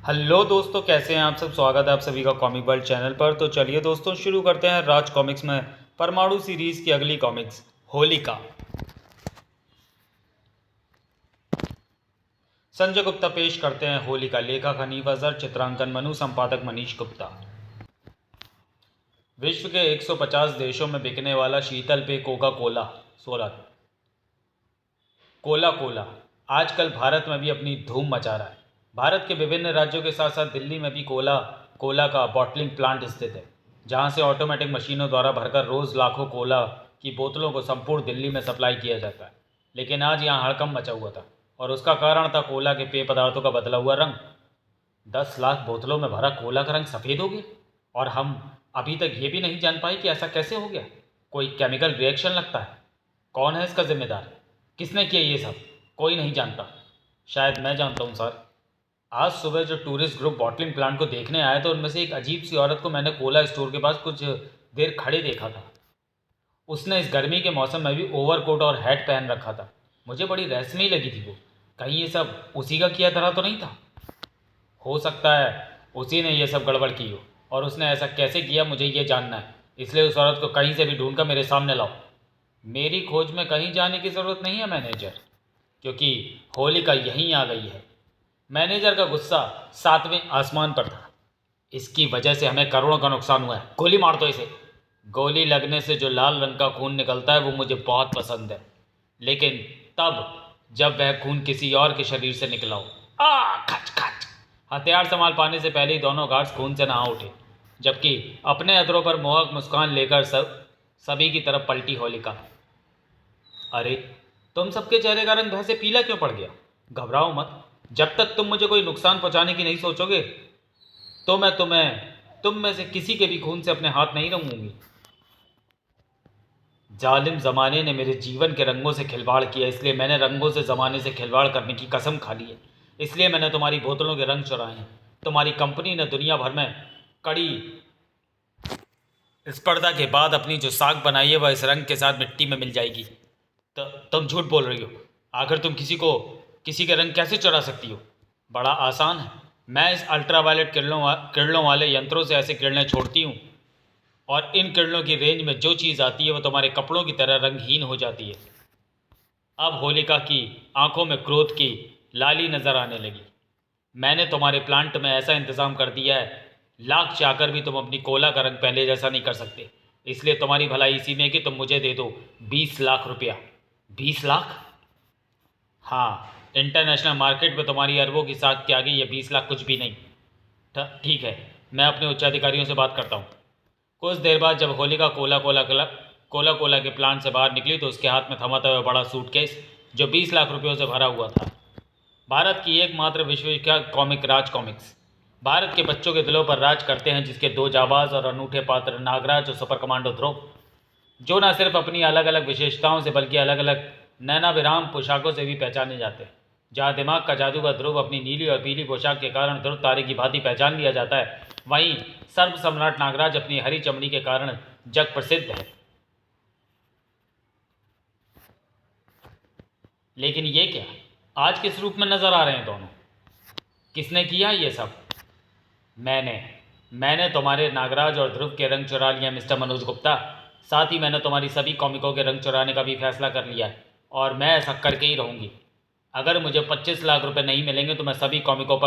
Hello दोस्तों, कैसे हैं आप सब। स्वागत है आप सभी का कॉमिक वर्ल्ड चैनल पर। तो चलिए दोस्तों, शुरू करते हैं राज कॉमिक्स में परमाणु सीरीज की अगली कॉमिक्स, होलिका। संजय गुप्ता पेश करते हैं होलिका। लेखक हनीफ अजहर, चित्रांकन मनु, संपादक मनीष गुप्ता। विश्व के 150 देशों में बिकने वाला शीतल पेय कोका कोला सोलत कोला कोला आजकल भारत में भी अपनी धूम मचा रहा है। भारत के विभिन्न राज्यों के साथ साथ दिल्ली में भी कोला कोला का बॉटलिंग प्लांट स्थित है, जहां से ऑटोमेटिक मशीनों द्वारा भरकर रोज लाखों कोला की बोतलों को संपूर्ण दिल्ली में सप्लाई किया जाता है। लेकिन आज यहाँ हड़कंप मचा हुआ था, और उसका कारण था कोला के पेय पदार्थों का बदला हुआ रंग। 10 लाख बोतलों में भरा कोला का रंग सफ़ेद हो गया, और हम अभी तक ये भी नहीं जान पाए कि ऐसा कैसे हो गया। कोई केमिकल रिएक्शन लगता है। कौन है इसका जिम्मेदार? किसने किया ये सब? कोई नहीं जानता। शायद मैं जानता हूँ सर। आज सुबह जो टूरिस्ट ग्रुप बॉटलिंग प्लांट को देखने आए तो उनमें से एक अजीब सी औरत को मैंने कोला स्टोर के पास कुछ देर खड़े देखा था। उसने इस गर्मी के मौसम में भी ओवरकोट और हैट पहन रखा था। मुझे बड़ी रहस्यमयी लगी थी वो। कहीं ये सब उसी का किया धरा तो नहीं था? हो सकता है उसी ने ये सब गड़बड़ की हो, और उसने ऐसा कैसे किया मुझे ये जानना है। इसलिए उस औरत को कहीं से भी ढूंढ कर मेरे सामने लाओ। मेरी खोज में कहीं जाने की ज़रूरत नहीं है मैनेजर, क्योंकि होलिका यहीं आ गई है। मैनेजर का गुस्सा 7वें आसमान पर था। इसकी वजह से हमें करोड़ों का नुकसान हुआ है। गोली मार दो इसे। गोली लगने से जो लाल रंग का खून निकलता है वो मुझे बहुत पसंद है, लेकिन तब जब वह खून किसी और के शरीर से निकला हो। खच खच। हथियार संभाल पाने से पहले ही दोनों गार्ड्स खून से नहा उठे, जबकि अपने अधरों पर मोहक मुस्कान लेकर सभी की तरफ पलटी होलिका। अरे, तुम सबके चेहरे का रंग भय पीला क्यों पड़ गया? घबराओ मत। जब तक तुम मुझे कोई नुकसान पहुंचाने की नहीं सोचोगे तो मैं तुम में से किसी के भी खून से अपने हाथ नहीं रंगूंगी। जालिम जमाने ने मेरे जीवन के रंगों से खिलवाड़ किया, इसलिए मैंने रंगों से जमाने से खिलवाड़ करने की कसम खा ली है। इसलिए मैंने तुम्हारी बोतलों के रंग चुराए हैं। तुम्हारी कंपनी ने दुनिया भर में कड़ी स्पर्धा के बाद अपनी जो साख बनाई है वह इस रंग के साथ मिट्टी में मिल जाएगी। तो तुम झूठ बोल रही हो। आखिर तुम किसी के रंग कैसे चुरा सकती हो? बड़ा आसान है। मैं इस अल्ट्रावायलेट किरणों वाले यंत्रों से ऐसे किरणें छोड़ती हूँ, और इन किरणों की रेंज में जो चीज़ आती है वो तुम्हारे कपड़ों की तरह रंगहीन हो जाती है। अब होलिका की आंखों में क्रोध की लाली नजर आने लगी। मैंने तुम्हारे प्लांट में ऐसा इंतज़ाम कर दिया है, लाख चाहकर भी तुम अपनी कोला का रंग पहले जैसा नहीं कर सकते। इसलिए तुम्हारी भलाई इसी में कि तुम मुझे दे दो 20 लाख रुपया। 20 लाख? हाँ, इंटरनेशनल मार्केट में तुम्हारी अरबों की साख के आगे ये 20 लाख कुछ भी नहीं। ठीक है, मैं अपने उच्चाधिकारियों से बात करता हूँ। कुछ देर बाद जब होलिका कोला कोला के प्लांट से बाहर निकली तो उसके हाथ में थमा था वह बड़ा सूटकेस, जो 20 लाख रुपयों से भरा हुआ था। भारत की एकमात्र विश्वविख्यात कॉमिक राज कॉमिक्स भारत के बच्चों के दिलों पर राज करते हैं, जिसके दो जाबाज और अनूठे पात्र नागराज और सुपर कमांडो ध्रुव, जो न सिर्फ अपनी अलग अलग विशेषताओं से बल्कि अलग अलग नैनाभिराम पोशाकों से भी पहचाने जाते हैं। जहाँ दिमाग का जादूगर ध्रुव अपनी नीली और पीली पोशाक के कारण ध्रुव तारे की भांति पहचान लिया जाता है, वहीं सर्व सम्राट नागराज अपनी हरी चमड़ी के कारण जग प्रसिद्ध है। लेकिन ये क्या, आज किस रूप में नजर आ रहे हैं दोनों? किसने किया ये सब? मैंने मैंने तुम्हारे नागराज और ध्रुव के रंग चुरा लिया मिस्टर मनोज गुप्ता। साथ ही मैंने तुम्हारी सभी कॉमिकों के रंग चुराने का भी फैसला कर लिया है, और मैं ऐसा करके ही रहूँगी। अगर मुझे 25 लाख रुपए नहीं मिलेंगे तो मैं सभी कॉमिकों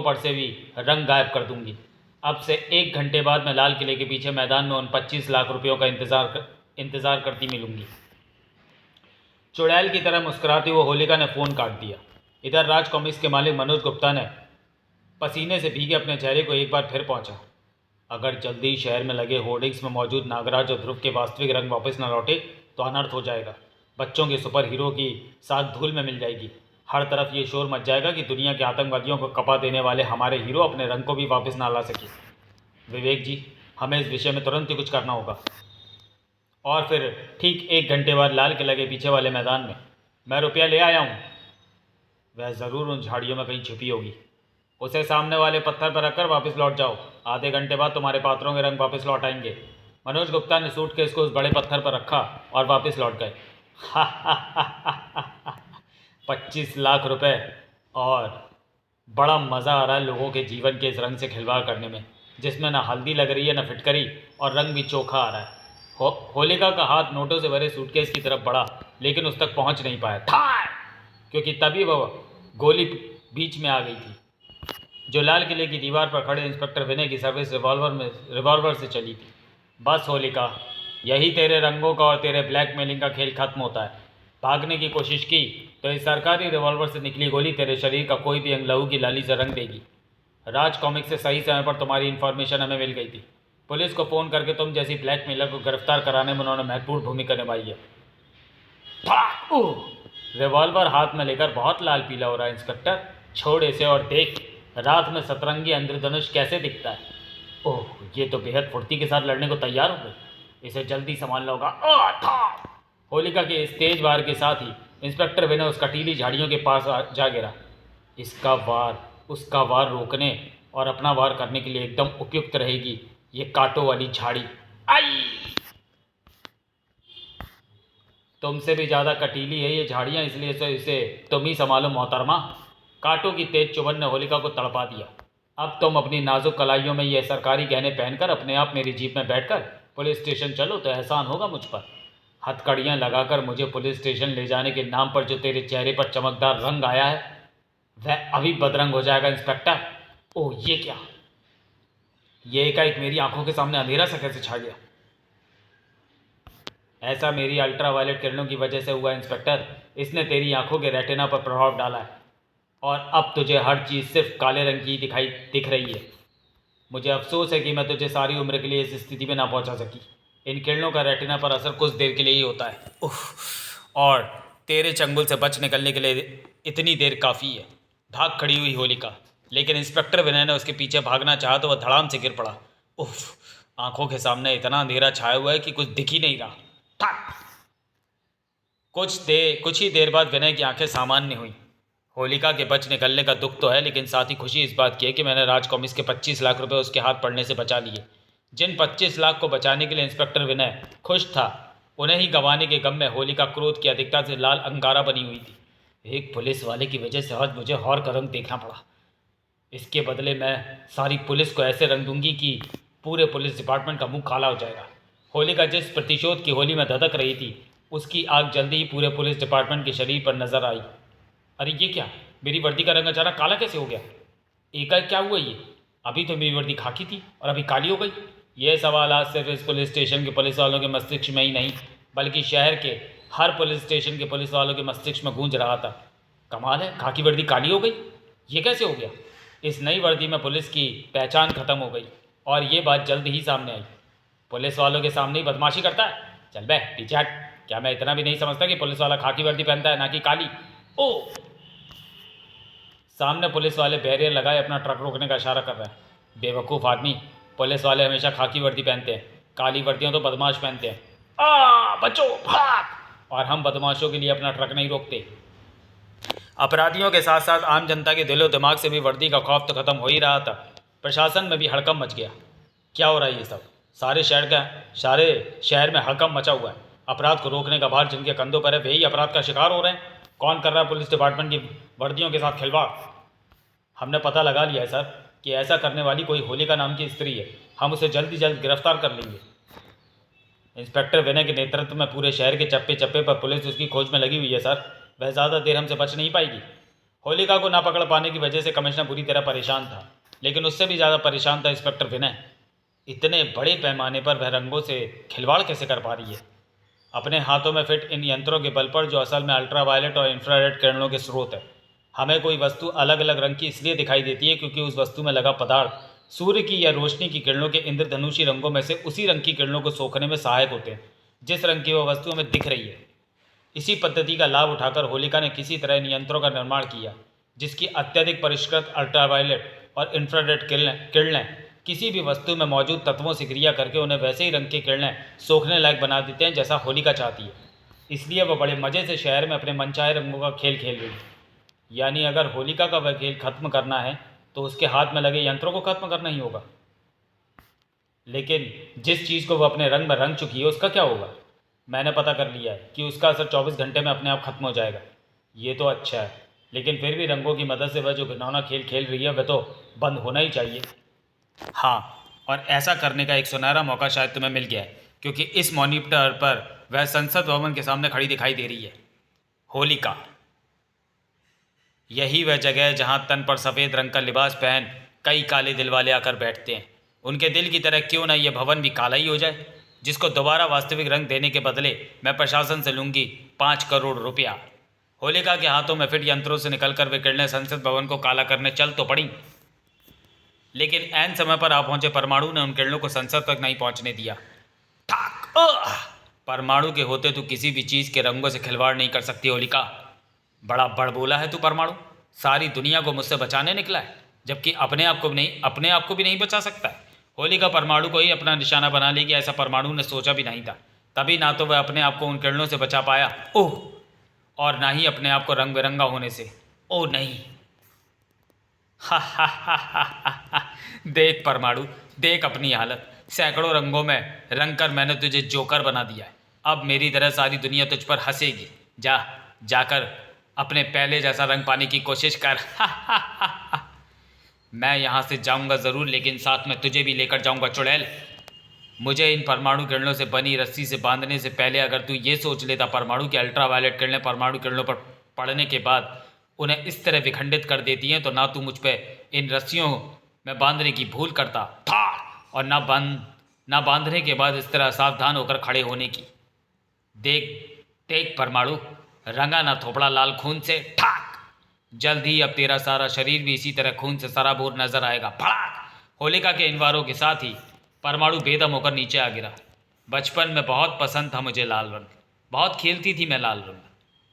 पर से भी रंग गायब कर दूंगी। अब से 1 घंटे बाद मैं लाल किले के पीछे मैदान में उन 25 लाख रुपयों का इंतज़ार करती मिलूंगी। चुड़ैल की तरह मुस्कुराती हुई होलिका ने फ़ोन काट दिया। इधर राज कॉमिक्स के मालिक मनोज गुप्ता ने पसीने से भीगे अपने चेहरे को एक बार फिर पहुंचा। अगर जल्दी शहर में लगे होर्डिंग्स में मौजूद नागराज और ध्रुव के वास्तविक रंग वापस न लौटे तो अनर्थ हो जाएगा। बच्चों के सुपर हीरो की साथ धूल में मिल जाएगी। हर तरफ ये शोर मच जाएगा कि दुनिया के आतंकवादियों को कपा देने वाले हमारे हीरो अपने रंग को भी वापस ना ला सके। विवेक जी, हमें इस विषय में तुरंत ही कुछ करना होगा। और फिर ठीक 1 घंटे बाद लाल किला के पीछे वाले मैदान में मैं रुपया ले आया हूँ। वह ज़रूर उन झाड़ियों में कहीं छुपी होगी। उसे सामने वाले पत्थर पर रखकर वापस लौट जाओ। आधे घंटे बाद तुम्हारे पात्रों के रंग वापस लौट आएंगे। मनोज गुप्ता ने सूटकेस को उस बड़े पत्थर पर रखा और वापस लौट गए। 25 लाख रुपए और बड़ा मज़ा आ रहा है लोगों के जीवन के इस रंग से खिलवाड़ करने में, जिसमें ना हल्दी लग रही है ना फिटकरी, और रंग भी चोखा आ रहा है। होलिका का हाथ नोटों से भरे सूटकेस की तरफ बढ़ा, लेकिन उस तक पहुंच नहीं पाया था, क्योंकि तभी वह गोली बीच में आ गई थी, जो लाल किले की दीवार पर खड़े इंस्पेक्टर विनय की सर्विस रिवॉल्वर से चली थी। बस होलिका, यही तेरे रंगों का और तेरे ब्लैकमेलिंग का खेल खत्म होता है। भागने की कोशिश की तो इस सरकारी रिवॉल्वर से निकली गोली तेरे शरीर का कोई भी अंग लहू की लाली से रंग देगी। राज कॉमिक से सही समय पर तुम्हारी इन्फॉर्मेशन हमें मिल गई थी। पुलिस को फ़ोन करके तुम जैसी ब्लैकमेलर को गिरफ्तार कराने में उन्होंने महत्वपूर्ण भूमिका निभाई है। रिवॉल्वर हाथ में लेकर बहुत लाल पीला हो रहा है इंस्पेक्टर। छोड़ इसे और देख रात में सतरंगी इंद्रधनुष कैसे दिखता है। ओह, ये तो बेहद फुर्ती के साथ लड़ने को तैयार हो गई। इसे जल्दी संभालना होगा। होलिका के इस तेज वार के साथ ही इंस्पेक्टर विनय उस कटीली झाड़ियों के पास जा गिरा। इसका वार उसका वार रोकने और अपना वार करने के लिए एकदम उपयुक्त रहेगी ये कांटों वाली झाड़ी। आई, तुमसे भी ज़्यादा कटीली है ये झाड़ियाँ, इसलिए इसे तुम ही संभालो मोहतरमा। कांटों की तेज चुभन ने होलिका को तड़पा दिया। अब तुम अपनी नाजुक कलाइयों में ये सरकारी गहने पहनकर अपने आप मेरी जीप में बैठकर पुलिस स्टेशन चलो तो एहसान होगा मुझ पर। हथकड़ियाँ लगाकर मुझे पुलिस स्टेशन ले जाने के नाम पर जो तेरे चेहरे पर चमकदार रंग आया है वह अभी बदरंग हो जाएगा इंस्पेक्टर। ओह, ये क्या? ये एकाएक मेरी आंखों के सामने अंधेरा सा कैसे छा गया? ऐसा मेरी अल्ट्रावायलेट किरणों की वजह से हुआ इंस्पेक्टर। इसने तेरी आंखों के रेटिना पर प्रभाव डाला है और अब तुझे हर चीज़ सिर्फ काले रंग की दिख रही है। मुझे अफसोस है कि मैं तुझे सारी उम्र के लिए इस स्थिति में ना पहुंचा सकी। इन किरणों का रेटिना पर असर कुछ देर के लिए ही होता है। और तेरे चंगुल से बच निकलने के लिए इतनी देर काफ़ी है। भाग खड़ी हुई होलिका, लेकिन इंस्पेक्टर विनय ने उसके पीछे भागना चाहा तो वह धड़ाम से गिर पड़ा। उफ, आंखों के सामने इतना अंधेरा छाया हुआ है कि कुछ दिख ही नहीं रहा। कुछ ही देर बाद विनय की आंखें सामान्य हुई। होलिका के बच निकलने का दुख तो है, लेकिन साथ ही खुशी इस बात की है कि मैंने राज कॉमिक्स के 25 लाख रुपए उसके हाथ पड़ने से बचा लिए। जिन 25 लाख को बचाने के लिए इंस्पेक्टर विनय खुश था, उन्हें ही गंवाने के गम में होलिका क्रोध की अधिकता से लाल अंगारा बनी हुई थी। एक पुलिस वाले की वजह से आज मुझे हौर का रंग देखना पड़ा। इसके बदले मैं सारी पुलिस को ऐसे रंग दूंगी कि पूरे पुलिस डिपार्टमेंट का मुंह काला हो जाएगा। होलिका जिस प्रतिशोध की होली में धधक रही थी, उसकी आग जल्दी ही पूरे पुलिस डिपार्टमेंट के शरीर पर नजर आई। अरे ये क्या, मेरी वर्दी का रंग अचानक काला कैसे हो गया? एकाएक क्या हुआ ये? अभी तो मेरी वर्दी खाकी थी और अभी काली हो गई। ये सवाल आज सिर्फ इस पुलिस स्टेशन के पुलिस वालों के मस्तिष्क में ही नहीं, बल्कि शहर के हर पुलिस स्टेशन के पुलिस वालों के मस्तिष्क में गूंज रहा था। कमाल है, खाकी वर्दी काली हो गई, ये कैसे हो गया? इस नई वर्दी में पुलिस की पहचान खत्म हो गई और ये बात जल्द ही सामने आई। पुलिस वालों के सामने ही बदमाशी करता है? चल बे पीछे हट। क्या मैं इतना भी नहीं समझता कि पुलिस वाला खाकी वर्दी पहनता है, ना कि काली? ओ, सामने पुलिस वाले बैरियर लगाए अपना ट्रक रोकने का इशारा कर रहे हैं। बेवकूफ़ आदमी, पुलिस वाले हमेशा खाकी वर्दी पहनते हैं, काली वर्दियाँ तो बदमाश पहनते हैं। बचो, भाग! और हम बदमाशों के लिए अपना ट्रक नहीं रोकते। अपराधियों के साथ साथ आम जनता के दिलो दिमाग से भी वर्दी का खौफ तो खत्म हो ही रहा था। प्रशासन में भी हड़कंप मच गया। क्या हो रहा है ये सब? सारे शहर में हड़कंप मचा हुआ है। अपराध को रोकने का भार जिनके कंधों पर है वही अपराध का शिकार हो रहे हैं। कौन कर रहा है पुलिस डिपार्टमेंट की वर्दियों के साथ खिलवाड़? हमने पता लगा लिया है सर कि ऐसा करने वाली कोई होलिका नाम की स्त्री है। हम उसे जल्द ही जल्द गिरफ्तार कर लेंगे। इंस्पेक्टर विनय के नेतृत्व में पूरे शहर के चप्पे चप्पे पर पुलिस उसकी खोज में लगी हुई है सर। वह ज़्यादा देर हमसे बच नहीं पाएगी। होलिका को ना पकड़ पाने की वजह से कमिश्नर बुरी तरह परेशान था, लेकिन उससे भी ज़्यादा परेशान था इंस्पेक्टर विनय। इतने बड़े पैमाने पर वह रंगों से खिलवाड़ कैसे कर पा रही है? अपने हाथों में फिट इन यंत्रों के बल पर, जो असल में अल्ट्रावायलेट और इंफ्रारेड किरणों के स्रोत है। हमें कोई वस्तु अलग अलग रंग की इसलिए दिखाई देती है क्योंकि उस वस्तु में लगा पदार्थ सूर्य की या रोशनी की किरणों के इंद्रधनुषी रंगों में से उसी रंग की किरणों को सोखने में सहायक होते हैं जिस रंग की वह वस्तु हमें दिख रही है। इसी पद्धति का लाभ उठाकर होलिका ने किसी तरह इन यंत्रों का निर्माण किया, जिसकी अत्यधिक परिष्कृत अल्ट्रावायलेट और इंफ्रारेड किरणें किसी भी वस्तु में मौजूद तत्वों से क्रिया करके उन्हें वैसे ही रंग की किरणें सोखने लायक बना देते हैं जैसा होलिका चाहती है। इसलिए वह बड़े मज़े से शहर में अपने मनचाहे रंगों का खेल खेल रही है। यानी अगर होलिका का वह खेल खत्म करना है तो उसके हाथ में लगे यंत्रों को खत्म करना ही होगा। लेकिन जिस चीज़ को वह अपने रंग में रंग चुकी है उसका क्या होगा? मैंने पता कर लिया है कि उसका असर 24 घंटे में अपने आप खत्म हो जाएगा। ये तो अच्छा है, लेकिन फिर भी रंगों की मदद से वह जो घिनौना खेल खेल रही है वह तो बंद होना ही चाहिए। हाँ, और ऐसा करने का एक सुनहरा मौका शायद तुम्हें मिल गया है, क्योंकि इस मॉनिटर पर वह संसद भवन के सामने खड़ी दिखाई दे रही है। होलिका, यही वह जगह है जहाँ तन पर सफ़ेद रंग का लिबास पहन कई काले दिल वाले आकर बैठते हैं। उनके दिल की तरह क्यों ना ये भवन भी काला ही हो जाए, जिसको दोबारा वास्तविक रंग देने के बदले मैं प्रशासन से लूँगी 5 करोड़ रुपया। होलिका के हाथों में फिट यंत्रों से निकलकर वे किरणें संसद भवन को काला करने चल तो पड़ी, लेकिन ऐन समय पर आ पहुंचे परमाणु ने उन किरणों को संसद तक नहीं पहुंचने दिया। ठाक! परमाणु के होते तू किसी भी चीज़ के रंगों से खिलवाड़ नहीं कर सकती होलिका। बड़ा बड़ बोला है तू परमाणु, सारी दुनिया को मुझसे बचाने निकला है, जबकि अपने आप को भी नहीं बचा सकता है। होलिका परमाणु को ही अपना निशाना बना लेगी, ऐसा परमाणु ने सोचा भी नहीं था। तभी ना तो वह अपने आप को उन किरणों से बचा पाया, ओह, और ना ही अपने आप को रंग बिरंगा होने से, ओह नहीं। हा हा हा हा हा। देख परमाणु, देख अपनी हालत, सैकड़ों रंगों में रंग कर मैंने तुझे जोकर बना दिया है। अब मेरी तरह सारी दुनिया तुझ पर हंसेगी। जाकर अपने पहले जैसा रंग पाने की कोशिश कर। हा हा हा हा। मैं यहाँ से जाऊँगा ज़रूर, लेकिन साथ में तुझे भी लेकर जाऊँगा चुड़ैल। मुझे इन परमाणु किरणों से बनी रस्सी से बांधने से पहले अगर तू ये सोच लेता परमाणु की अल्ट्रावायलेट किरणें परमाणु किरणों पर पड़ने के बाद उन्हें इस तरह विखंडित कर देती हैं, तो ना तू मुझ पे इन रस्सियों में बांधने की भूल करता था, और ना बांधने के बाद इस तरह सावधान होकर खड़े होने की। देख देख परमाणु, रंगा ना थोपड़ा लाल खून से, ठाक! जल्द ही अब तेरा सारा शरीर भी इसी तरह खून से सराबोर नजर आएगा, फड़ाक! होलिका के इन वारों के साथ ही परमाणु बेदम होकर नीचे आ गिरा। बचपन में बहुत पसंद था मुझे लाल रंग, बहुत खेलती थी मैं लाल रंग,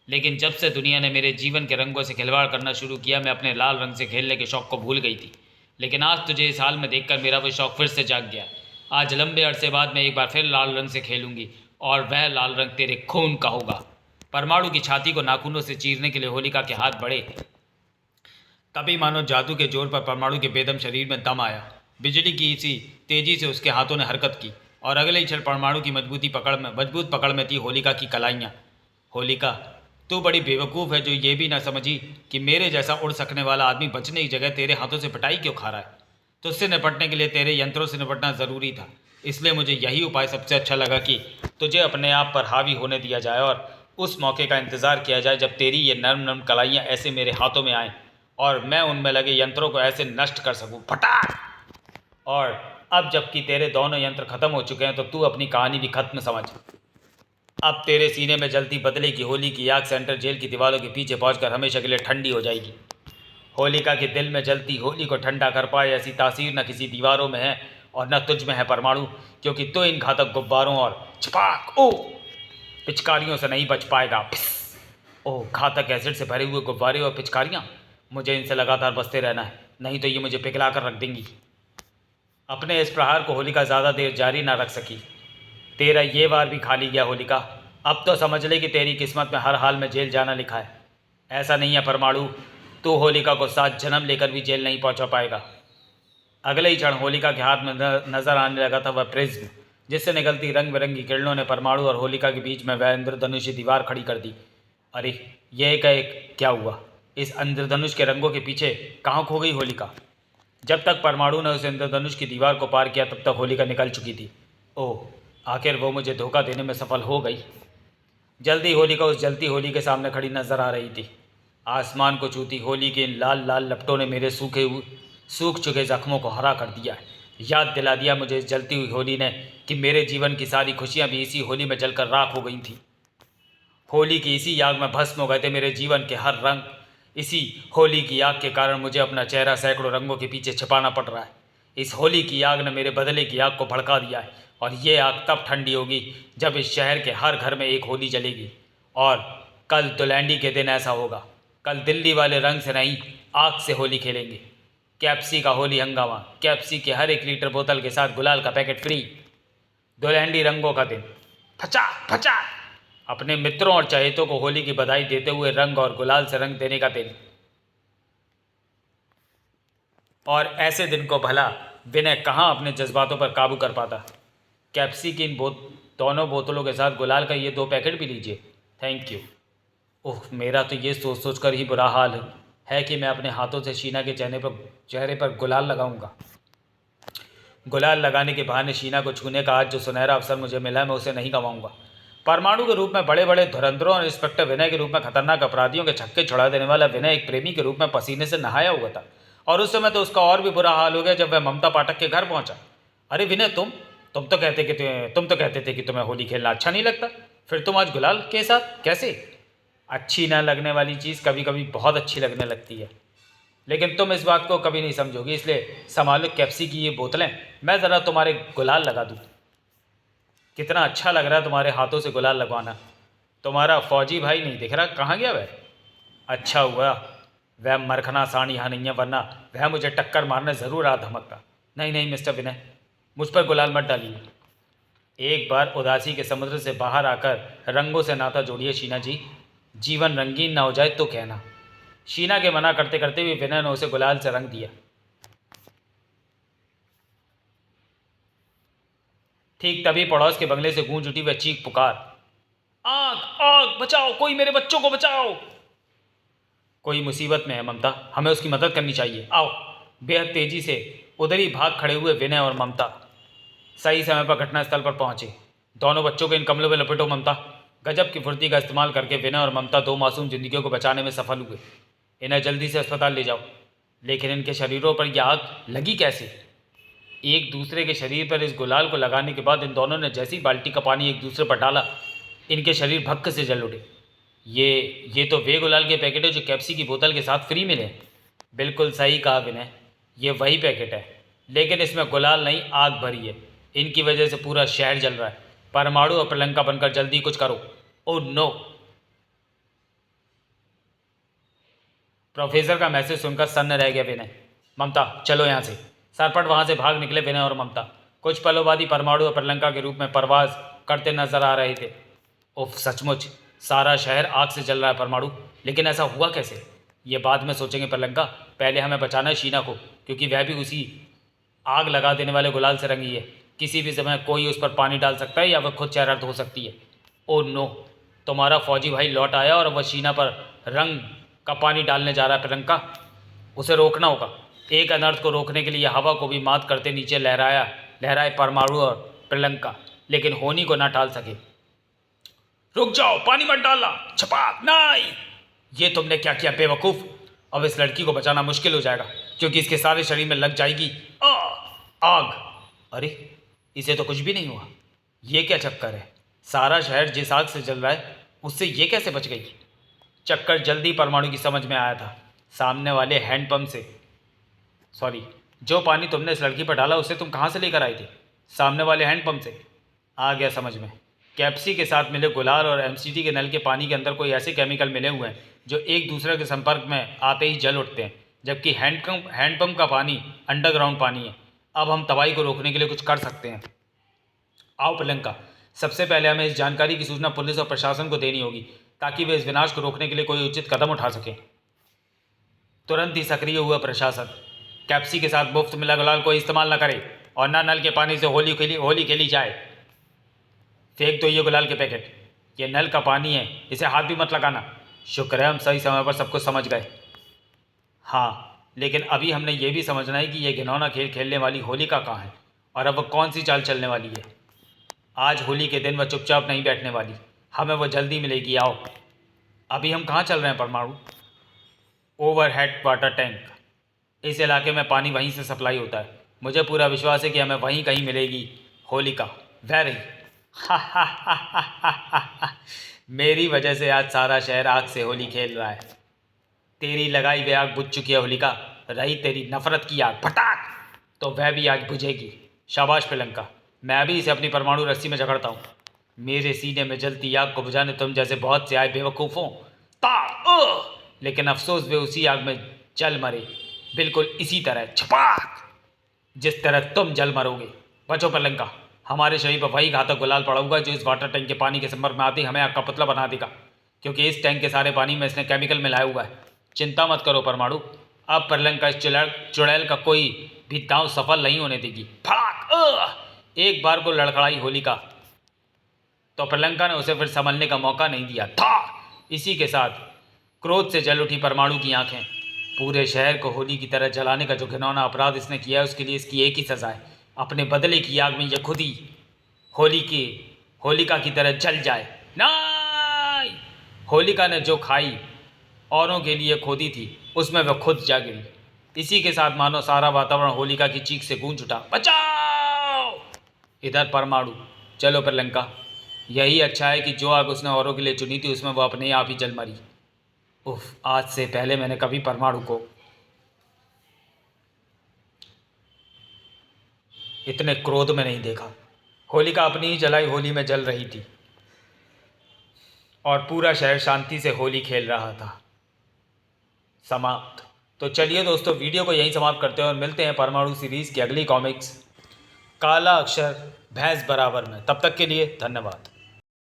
लेकिन जब से दुनिया ने मेरे जीवन के रंगों से खिलवाड़ करना शुरू किया, मैं अपने लाल रंग से खेलने के शौक़ को भूल गई थी। लेकिन आज तुझे इस हाल में देखकर मेरा वो शौक़ फिर से जाग गया। आज लंबे अरसे बाद मैं एक बार फिर लाल रंग से खेलूंगी, और वह लाल रंग तेरे खून का होगा। परमाणु की छाती को नाखूनों से चीरने के लिए होलिका के हाथ बढ़े, तभी मानो जादू के जोर पर परमाणु के बेदम शरीर में दम आया। बिजली की सी तेजी से उसके हाथों ने हरकत की, और अगले ही क्षण परमाणु की मजबूत पकड़ में थी होलिका की कलाइयाँ। होलिका, तू बड़ी बेवकूफ़ है जो ये भी ना समझी कि मेरे जैसा उड़ सकने वाला आदमी बचने की जगह तेरे हाथों से पिटाई क्यों खा रहा है। तुझसे निपटने के लिए तेरे यंत्रों से निपटना ज़रूरी था, इसलिए मुझे यही उपाय सबसे अच्छा लगा कि तुझे अपने आप पर हावी होने दिया जाए और उस मौके का इंतज़ार किया जाए जब तेरी ये नर्म नर्म कलाइयाँ ऐसे मेरे हाथों में आएँ और मैं उनमें लगे यंत्रों को ऐसे नष्ट कर सकूँ, फटाक! और अब जबकि तेरे दोनों यंत्र खत्म हो चुके हैं, तो तू अपनी कहानी भी खत्म समझ। अब तेरे सीने में जलती बदले की होली की आग सेंट्रल जेल की दीवारों के पीछे पहुंचकर हमेशा के लिए ठंडी हो जाएगी। होलिका के दिल में जलती होली को ठंडा कर पाए ऐसी तासीर न किसी दीवारों में है और न तुझ में है परमाणु, क्योंकि तू इन घातक गुब्बारों और छपाक ओ पिचकारियों से नहीं बच पाएगा। ओ घातक एसिड से भरे हुए गुब्बारे और पिचकारियाँ, मुझे इनसे लगातार बचते रहना है, नहीं तो ये मुझे पिघला कर रख देंगी। अपने इस प्रहार को होलिका ज़्यादा देर जारी ना रख सकी। तेरा ये वार भी खाली गया होलिका, अब तो समझ ले कि तेरी किस्मत में हर हाल में जेल जाना लिखा है। ऐसा नहीं है परमाणु, तू होलिका को 7 जन्म लेकर भी जेल नहीं पहुंचा पाएगा। अगले ही क्षण होलिका के हाथ में नजर आने लगा था वह प्रिज्म, जिससे निकलती रंग बिरंगी किरणों ने परमाणु और होलिका के बीच में वह इंद्रधनुषी दीवार खड़ी कर दी। अरे ये क्या हुआ? इस इंद्रधनुष के रंगों के पीछे कहाँ खो गई होलिका? जब तक परमाणु ने उस इंद्रधनुष की दीवार को पार किया तब तक होलिका निकल चुकी थी। ओह, आखिर वो मुझे धोखा देने में सफल हो गई। जल्दी होलिका उस जलती होली के सामने खड़ी नजर आ रही थी। आसमान को छूती होली के इन लाल लाल लपटों ने मेरे सूख चुके जख्मों को हरा कर दिया। याद दिला दिया मुझे इस जलती हुई होली ने कि मेरे जीवन की सारी खुशियाँ भी इसी होली में जलकर राख हो गई थी। होली की इसी आग में भस्म हो गए थे मेरे जीवन के हर रंग। इसी होली की आग के कारण मुझे अपना चेहरा सैकड़ों रंगों के पीछे छिपाना पड़ रहा है। इस होली की आग ने मेरे बदले की आग को भड़का दिया है, और ये आग तब ठंडी होगी जब इस शहर के हर घर में एक होली जलेगी। और कल दुलैंडी के दिन ऐसा होगा। कल दिल्ली वाले रंग से नहीं, आग से होली खेलेंगे। कैप्सी का होली हंगामा, कैप्सी के हर 1 लीटर बोतल के साथ गुलाल का पैकेट फ्री। दुलैंडी रंगों का दिन, फचा फचा। अपने मित्रों और चहेतों को होली की बधाई देते हुए रंग और गुलाल से रंग देने का दिन। और ऐसे दिन को भला विनय कहाँ अपने जज्बातों पर काबू कर पाता। कैप्सी की इन दोनों बोतलों के साथ गुलाल का ये 2 पैकेट भी लीजिए, थैंक यू। ओह, मेरा तो ये सोच सोच कर ही बुरा हाल है कि मैं अपने हाथों से शीना के चेहरे पर गुलाल लगाऊंगा। गुलाल लगाने के बहाने शीना को छूने का आज जो सुनहरा अवसर मुझे मिला, मैं उसे नहीं गंवाऊंगा। परमाणु के रूप में बड़े बड़े धुरंधरों और इंस्पेक्टर विनय के रूप में खतरनाक अपराधियों के छक्के छुड़ा देने वाला विनय एक प्रेमी के रूप में पसीने से नहाया हुआ था। और उस समय तो उसका और भी बुरा हाल हो गया जब वह ममता पाठक के घर पहुंचा। अरे विनय, तुम तो कहते थे कि तुम्हें होली खेलना अच्छा नहीं लगता, फिर तुम आज गुलाल के साथ कैसे? अच्छी ना लगने वाली चीज़ कभी कभी बहुत अच्छी लगने लगती है, लेकिन तुम इस बात को कभी नहीं समझोगी, इसलिए संभालो कैप्सी की ये बोतलें, मैं ज़रा तुम्हारे गुलाल लगा दूँ। कितना अच्छा लग रहा है तुम्हारे हाथों से गुलाल लगवाना। तुम्हारा फौजी भाई नहीं दिख रहा, कहाँ गया वह? अच्छा हुआ वह मरखना साण यहाँ नहीं है, वरना वह मुझे टक्कर मारने ज़रूर आ धमकता। नहीं नहीं मिस्टर विनय, मुझ पर गुलाल मत डालिए। एक बार उदासी के समुद्र से बाहर आकर रंगों से नाता जोड़िए शीना जी, जीवन रंगीन ना हो जाए तो कहना। शीना के मना करते करते भी विनय ने उसे गुलाल से रंग दिया। ठीक तभी पड़ोस के बंगले से गूंज उठी वह चीख पुकार, आग आग, बचाओ, कोई मेरे बच्चों को बचाओ। कोई मुसीबत में है ममता, हमें उसकी मदद करनी चाहिए, आओ। बेहद तेजी से उधर ही भाग खड़े हुए विनय और ममता सही समय पर घटनास्थल पर पहुंचे। दोनों बच्चों को इन कमलों में लपेटो ममता। गजब की फुर्ती का इस्तेमाल करके विनय और ममता दो मासूम जिंदगियों को बचाने में सफल हुए। इन्हें जल्दी से अस्पताल ले जाओ। लेकिन इनके शरीरों पर यह आग लगी कैसे? एक दूसरे के शरीर पर इस गुलाल को लगाने के बाद इन दोनों ने जैसी बाल्टी का पानी एक दूसरे पर डाला, इनके शरीर भक्क से जल उठे। ये तो वे गुलाल के पैकेट है जो कैप्सी की बोतल के साथ फ्री मिले। बिल्कुल सही कहा विनय, ये वही पैकेट है, लेकिन इसमें गुलाल नहीं, आग भरी है। इनकी वजह से पूरा शहर जल रहा है। परमाणु और प्रलंका बनकर जल्दी कुछ करो। Oh no. प्रोफेसर का मैसेज सुनकर सन्न रह गया विनय। ममता चलो यहाँ से। सरपट वहाँ से भाग निकले विनय और ममता। कुछ पलों बाद ही परमाणु और प्रलंका के रूप में परवाज करते नजर आ रहे थे। उफ, सचमुच सारा शहर आग से जल रहा है परमाणु, लेकिन ऐसा हुआ कैसे? ये बाद में सोचेंगे प्रलंका, पहले हमें बचाना है शीना को, क्योंकि वह भी उसी आग लगा देने वाले गुलाल से रंगी है। किसी भी समय कोई उस पर पानी डाल सकता है या वह खुद चेहरा धो सकती है। ओ नो, तुम्हारा फौजी भाई लौट आया और वह शीना पर रंग का पानी डालने जा रहा है प्रियंका। उसे रोकना होगा। एक अनर्थ को रोकने के लिए हवा को भी मात करते नीचे लहराए परमाणु और प्रियंका, लेकिन होनी को ना टाल सके। रुक जाओ, पानी मत डालना, छपाक नहीं। ये तुमने क्या किया बेवकूफ़? अब इस लड़की को बचाना मुश्किल हो जाएगा, क्योंकि इसके सारे शरीर में लग जाएगी आग। अरे इसे तो कुछ भी नहीं हुआ, ये क्या चक्कर है? सारा शहर जिस आग से जल रहा है उससे ये कैसे बच गई? चक्कर जल्दी परमाणु की समझ में आया था। सामने वाले हैंडपंप से, सॉरी, जो पानी तुमने इस लड़की पर डाला उसे तुम कहाँ से लेकर आए थे? सामने वाले हैंडपंप से। आ गया समझ में। कैप्सी के साथ मिले गुलाल और एमसीटी के नल के पानी के अंदर कोई ऐसे केमिकल मिले हुए हैं जो एक दूसरे के संपर्क में आते ही जल उठते हैं, जबकि हैंडपंप का पानी अंडरग्राउंड पानी है। अब हम तबाही को रोकने के लिए कुछ कर सकते हैं। आओ प्रियंका, सबसे पहले हमें इस जानकारी की सूचना पुलिस और प्रशासन को देनी होगी, ताकि वे इस विनाश को रोकने के लिए कोई उचित कदम उठा सकें। तुरंत ही सक्रिय हुआ प्रशासन। कैप्सी के साथ मुफ्त मिला गुलाल को इस्तेमाल न करे और न नल के पानी से होली खेली जाए। फेंक दो ये गुलाल के पैकेट। ये नल का पानी है, इसे हाथ भी मत लगाना। शुक्र है हम सही समय पर सब कुछ समझ गए। हाँ, लेकिन अभी हमने ये भी समझना है कि ये घिनौना खेल खेलने वाली होलिका कहाँ है और अब वह कौन सी चाल चलने वाली है। आज होली के दिन वह चुपचाप नहीं बैठने वाली, हमें वह जल्दी मिलेगी। आओ। अभी हम कहाँ चल रहे हैं परमाणु? Overhead water tank. इस इलाके में पानी वहीं से सप्लाई होता है। मुझे पूरा विश्वास है कि हमें वहीं कहीं मिलेगी होलिका। वह रही। मेरी वजह से आज सारा शहर आग से होली खेल रहा है। तेरी लगाई हुई आग बुझ चुकी है होलिका, रही तेरी नफरत की आग फटाक, तो वह भी आज बुझेगी। शाबाश प्रियंका, मैं अभी इसे अपनी परमाणु रस्सी में जकड़ता हूँ। मेरे सीने में जलती आग को बुझाने तुम जैसे बहुत से आए बेवकूफ़ों लेकिन अफसोस वे उसी आग में जल मरे, बिल्कुल इसी तरह छपाक जिस तरह तुम जल मरोगे। बचो प्रियंका, हमारे शरीर पर वही घातक गुलाल पड़ा हुआ जो इस वाटर टैंक के पानी के संपर्क में आते ही हमें आग का पुतला बना देगा, क्योंकि इस टैंक के सारे पानी में इसने केमिकल मिलाया हुआ है। चिंता मत करो परमाणु, अब प्रियंका इस चुड़ैल का कोई भी दांव सफल नहीं होने देगी। फाक एक बार को लड़खड़ाई होलिका, तो प्रियंका ने उसे फिर संभलने का मौका नहीं दिया था। इसी के साथ क्रोध से जल उठी परमाणु की आंखें। पूरे शहर को होली की तरह जलाने का जो घिनौना अपराध इसने किया है, उसके लिए इसकी एक ही सज़ा है, अपने बदले की आग में यह खुद ही होलिका की तरह जल जाए। नहीं! होलिका ने जो खाई औरों के लिए खोदी थी, उसमें वह खुद जा गिरी। इसी के साथ मानो सारा वातावरण होलिका की चीख से गूंज उठा, बचाओ! इधर परमाणु, चलो पर लंका। यही अच्छा है कि जो आग उसने औरों के लिए चुनी थी, उसमें वह अपने आप ही जल मरी। उफ, आज से पहले मैंने कभी परमाणु को इतने क्रोध में नहीं देखा। होलिका अपनी ही जलाई होली में जल रही थी और पूरा शहर शांति से होली खेल रहा था। समाप्त। तो चलिए दोस्तों, वीडियो को यहीं समाप्त करते हैं और मिलते हैं परमाणु सीरीज़ की अगली कॉमिक्स काला अक्षर भैंस बराबर में। तब तक के लिए धन्यवाद।